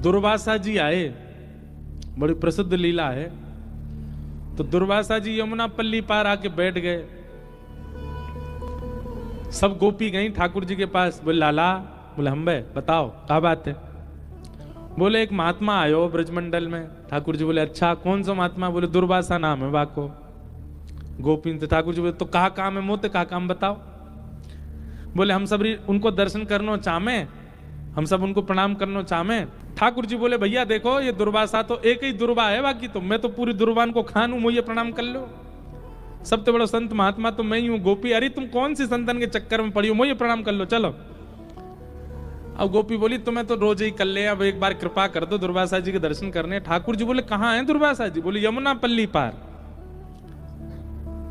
दुर्वासा जी आए, बड़ी प्रसिद्ध लीला है। तो दुर्वासा जी यमुना पल्ली पार आके बैठ गए। सब गोपी गई ठाकुर जी के पास, बोले लाला, बोले हम बे बताओ क्या बात है। बोले एक महात्मा आयो ब्रजमंडल में। ठाकुर जी बोले अच्छा कौन सा महात्मा। बोले दुर्वासा नाम है वाको। गोपी तो ठाकुर जी बोले तो कहा काम है मोते, कहा काम बताओ। बोले हम सब उनको दर्शन करना चाहमे, हम सब उनको प्रणाम करना चाहमे। ठाकुर जी बोले भैया देखो ये दुर्वासा तो एक ही दुर्वा है, बाकी तो मैं तो पूरी दुर्वान को खान हूं, मुझे प्रणाम कर लो। सबसे बड़ा संत महात्मा तो मैं ही हूं। गोपी अरे तुम कौन सी संतन के चक्कर में पड़ी हो, मुझे प्रणाम कर लो चलो। अब गोपी बोली तुम्हें तो रोज ही कर ले, अब एक बार कृपा कर दो दुर्वासा जी के दर्शन करने। ठाकुर जी बोले कहां है दुर्वासा जी। बोले यमुना पल्ली पार।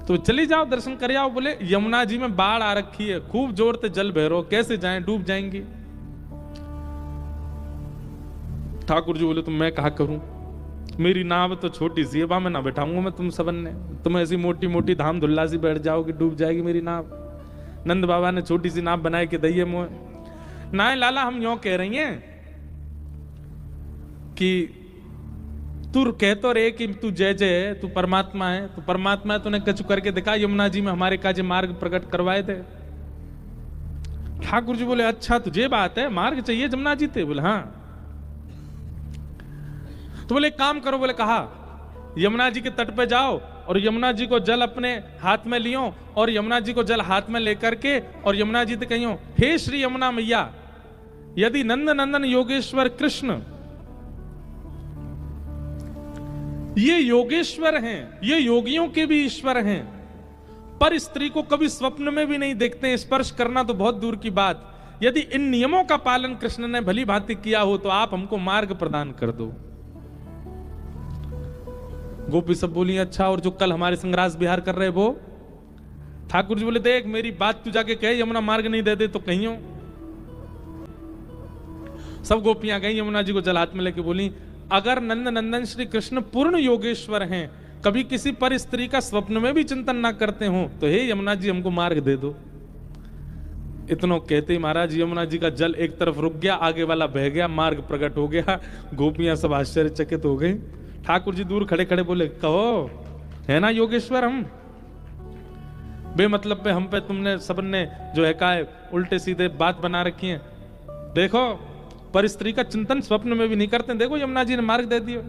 तो चली जाओ दर्शन कर आओ। बोले यमुना जी में बाढ़ आ रखी है, खूब जोर से जल भैरो, कैसे जाएं, डूब जाएंगी। ठाकुर जी बोले तो मैं कहा करूं, मेरी नाव तो छोटी सी है, वहां मैं ना बैठाऊंगा मैं तुम सबन ने, तुम ऐसी मोटी मोटी धाम धुल्ला सी बैठ जाओगी, डूब जाएगी मेरी नाव। नंद बाबा ने छोटी सी नाव बनाए के दइए मोह ना। लाला हम यूं कह रही हैं कि तू कह तो रे कि तू जय जय है, तू परमात्मा है, तू परमात्मा है, तूने कछु करके दिखा यमुना जी में हमारे काजे मार्ग प्रकट करवाए थे। ठाकुर जी बोले अच्छा तुझे बात है, मार्ग चाहिए यमुना जी थे। बोले हाँ। तो बोले काम करो। बोले कहा यमुना जी के तट पे जाओ और यमुना जी को जल अपने हाथ में लियो और यमुना जी को जल हाथ में लेकर के और यमुना जी से कहियो हे श्री यमुना मैया, यदि नंद नंदन योगेश्वर कृष्ण ये योगेश्वर हैं, ये योगियों के भी ईश्वर हैं, पर स्त्री को कभी स्वप्न में भी नहीं देखते, स्पर्श करना तो बहुत दूर की बात। यदि इन नियमों का पालन कृष्ण ने भली भांति किया हो तो आप हमको मार्ग प्रदान कर दो। गोपी सब बोली अच्छा और जो कल हमारे संग्रास विहार कर रहे वो। ठाकुर जी बोले देख मेरी बात तू जाके कहे यमुना मार्ग नहीं दे दे तो कहियो। सब गोपियां गई यमुना जी को जल हाथ में लेके बोली अगर नंद नंदन श्री कृष्ण पूर्ण योगेश्वर हैं, कभी किसी पर स्त्री का स्वप्न में भी चिंतन ना करते हो तो हे यमुना जी हमको मार्ग दे दो। इतना कहते ही महाराज यमुना जी का जल एक तरफ रुक गया, आगे वाला बह गया, मार्ग प्रकट हो गया। गोपियां सब आश्चर्यचकित हो गई। ठाकुर जी दूर खड़े खड़े बोले कहो है ना योगेश्वर हम, बेमतलब पे हम पे तुमने सबन ने जो है का उल्टे सीधे बात बना रखी है। देखो पर स्त्री का चिंतन स्वप्न में भी नहीं करते, देखो यमुना जी ने मार्ग दे दिया।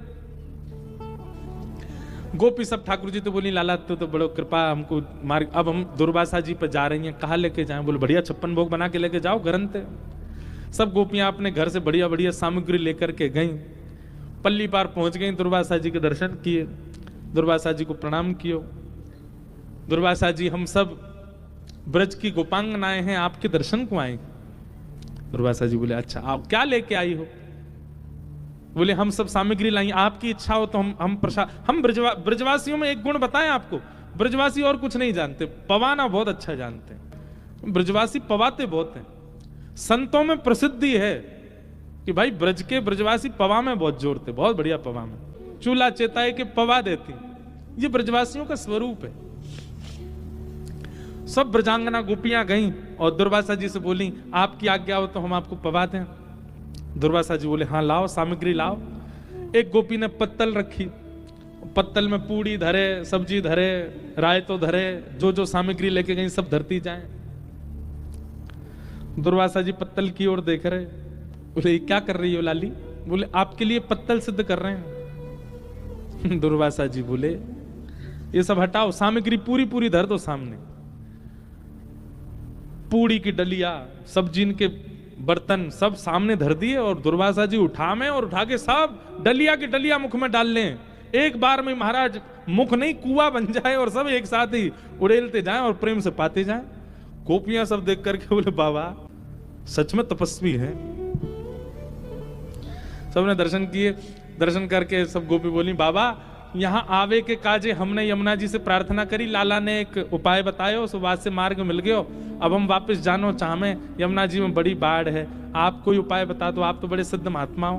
गोपी सब ठाकुर जी तो बोली लाला तो बड़ो कृपा हमको मार्ग, अब हम दुर्वासा जी पर जा रही हैं, कहाँ लेके जाएं। बोले बढ़िया 56 भोग बना के लेके जाओ ग्रंथ। सब गोपियां अपने घर से बढ़िया बढ़िया सामग्री लेकर के गईं, पल्ली पार पहुंच गई, दुर्वासा जी के दर्शन किए, दुर्वासा जी को प्रणाम कियो। दुर्वासा जी हम सब ब्रज की गोपांगनाएं हैं, आपके दर्शन को आए। दुर्वासा जी बोले अच्छा आप क्या लेके आई हो। बोले हम सब सामग्री लाई, आपकी इच्छा हो तो हम ब्रजवासियों में एक गुण बताएं आपको, ब्रजवासी और कुछ नहीं जानते, पवाना बहुत अच्छा जानते हैं। ब्रजवासी पवाते बहुत हैं। संतों में प्रसिद्धि है कि भाई ब्रज के ब्रजवासी पवा में बहुत जोड़ते, बहुत बढ़िया पवा में चूल्हा चेताए के पवा देती, ये ब्रजवासियों का स्वरूप है। सब ब्रजांगना गोपियां गईं और दुर्वासा जी से बोली आपकी आज्ञा हो तो हम आपको पवा दें। दुर्वासा जी बोले हाँ लाओ सामग्री लाओ। एक गोपी ने पत्तल रखी, पत्तल में पूड़ी धरे, सब्जी धरे, रायतो धरे, जो जो सामग्री लेके गई सब धरती जाए। दुर्वासा जी पत्तल की ओर देख रहे, बोले क्या कर रही हो लाली। बोले आपके लिए पत्तल सिद्ध कर रहे हैं। दुर्वासा जी बोले ये सब हटाओ, सामग्री पूरी पूरी धर दो सामने। पूड़ी की डलिया, सब्जी के बर्तन सब सामने धर दिए और दुर्वासा जी उठा में और उठा के सब डलिया की डलिया मुख में डाल लें। एक बार में महाराज मुख नहीं कुआं बन जाए और सब एक साथ ही उड़ेलते जाएं और प्रेम से पाते जाएं। गोपियां सब देख करके बोले बाबा सच में तपस्वी हैं। सबने दर्शन किए, दर्शन करके सब गोपी बोली बाबा यहाँ आवे के काजे हमने यमुना जी से प्रार्थना करी, लाला ने एक उपाय बतायो, सुबह से मार्ग मिल गयो, अब हम वापस जानो चाहमे, यमुना जी में बड़ी बाढ़ है, आप कोई उपाय बता दो, आप तो बड़े सिद्ध महात्मा हो,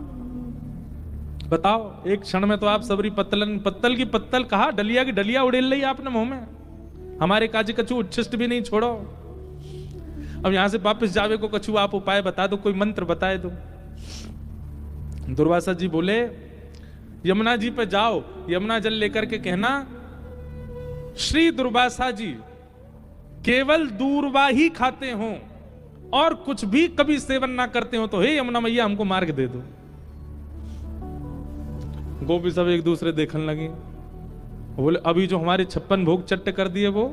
बताओ। एक क्षण में तो आप सबरी पत्तल की पत्तल कहा, डलिया की डलिया उड़ेल ली आपने मुंह में, हमारे काजे कछु उच्छिष्ट भी नहीं छोड़ो। अब यहां से वापस जावे को कछु आप उपाय बता दो, कोई मंत्र बताए दो। दुर्वासा जी बोले यमुना जी पे जाओ, यमुना जल लेकर के कहना श्री दुर्वासा जी केवल दूर्वा ही खाते हो और कुछ भी कभी सेवन ना करते हो, तो हे यमुना मैया हमको मार्ग दे दो। गोपी सब एक दूसरे देखने लगे, बोले अभी जो हमारे 56 भोग चट्ट कर दिए वो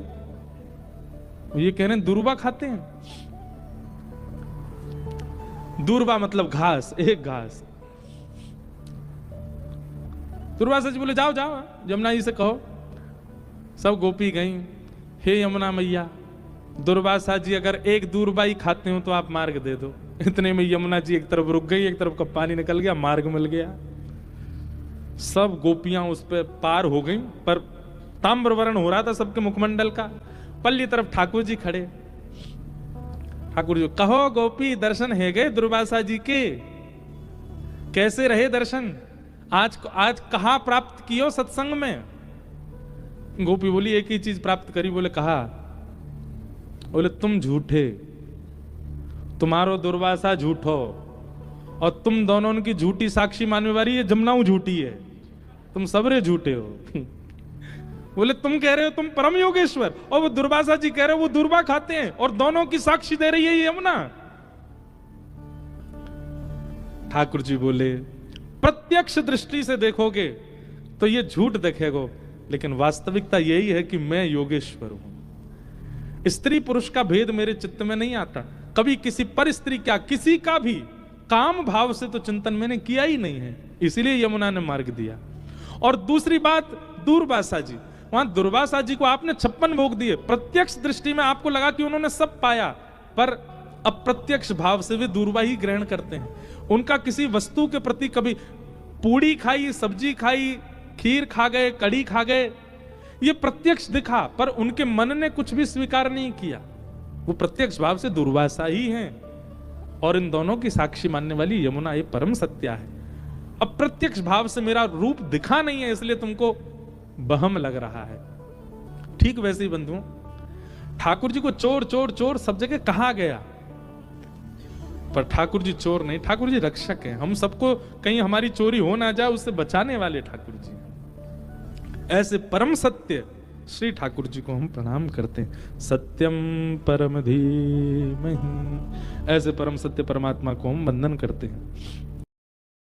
ये कह रहे हैं दूर्वा खाते हैं। दूर्वा मतलब घास, एक घास। दुर्वासा जी बोले जाओ जाओ यमुना जी से कहो। सब गोपी गई, हे यमुना मैया दुर्वासा जी अगर एक दूर्वा ही खाते हो तो आप मार्ग दे दो। इतने में यमुना जी एक तरफ रुक गई, एक तरफ का पानी निकल गया, मार्ग मिल गया। सब गोपियां उस पे पार हो गई, पर ताम्रवर्ण हो रहा था सबके मुखमंडल का। पल्ली तरफ ठाकुर जी खड़े। ठाकुर जी कहो गोपी दर्शन है गए दुर्वासा जी के, कैसे रहे दर्शन? आज कहां प्राप्त कियो सत्संग में? गोपी बोली एक ही चीज प्राप्त करी। बोले कहा? बोले तुम झूठे, तुम्हारो दुर्वासा झूठो, और तुम दोनों की झूठी साक्षी मानने वाली है जमुनाऊ झूठी है, तुम सबरे झूठे हो। बोले तुम कह रहे हो तुम परम योगेश्वर, और वो दुर्वासा जी कह रहे हो वो दुर्वा खाते हैं, और दोनों की साक्षी दे रही है ये यमुना। ठाकुर जी बोले प्रत्यक्ष दृष्टि से देखोगे तो ये झूठ दिखेगा, लेकिन वास्तविकता यही है कि मैं योगेश्वर हूं। स्त्री पुरुष का भेद मेरे चित्त में नहीं आता। कभी किसी पर स्त्री क्या किसी का भी काम भाव से तो चिंतन मैंने किया ही नहीं है, इसीलिए यमुना ने मार्ग दिया। और दूसरी बात दुर्वासा जी, वहां दुर्वासा जी को आपने 56 भोग दिए, प्रत्यक्ष दृष्टि में आपको लगा कि उन्होंने सब पाया, पर अप्रत्यक्ष भाव से वे दूर्वा ही ग्रहण करते हैं। उनका किसी वस्तु के प्रति कभी पूड़ी खाई, सब्जी खाई, खीर खा गए, कड़ी खा गए, ये प्रत्यक्ष दिखा, पर उनके मन ने कुछ भी स्वीकार नहीं किया। वो प्रत्यक्ष भाव से दुर्वासा ही हैं, और इन दोनों की साक्षी मानने वाली यमुना ये परम सत्या है। अप्रत्यक्ष भाव से मेरा रूप दिखा नहीं है, इसलिए तुमको बहम लग रहा है। ठीक वैसे ही बंधुओं, ठाकुर जी को चोर चोर चोर सब जगह कहा गया, पर ठाकुर जी चोर नहीं, ठाकुर जी रक्षक हैं। हम सबको कहीं हमारी चोरी हो ना जाए उससे बचाने वाले ठाकुर जी। ऐसे परम सत्य श्री ठाकुर जी को हम प्रणाम करते हैं। सत्यम परम धीमहि, ऐसे परम सत्य परमात्मा को हम वंदन करते हैं।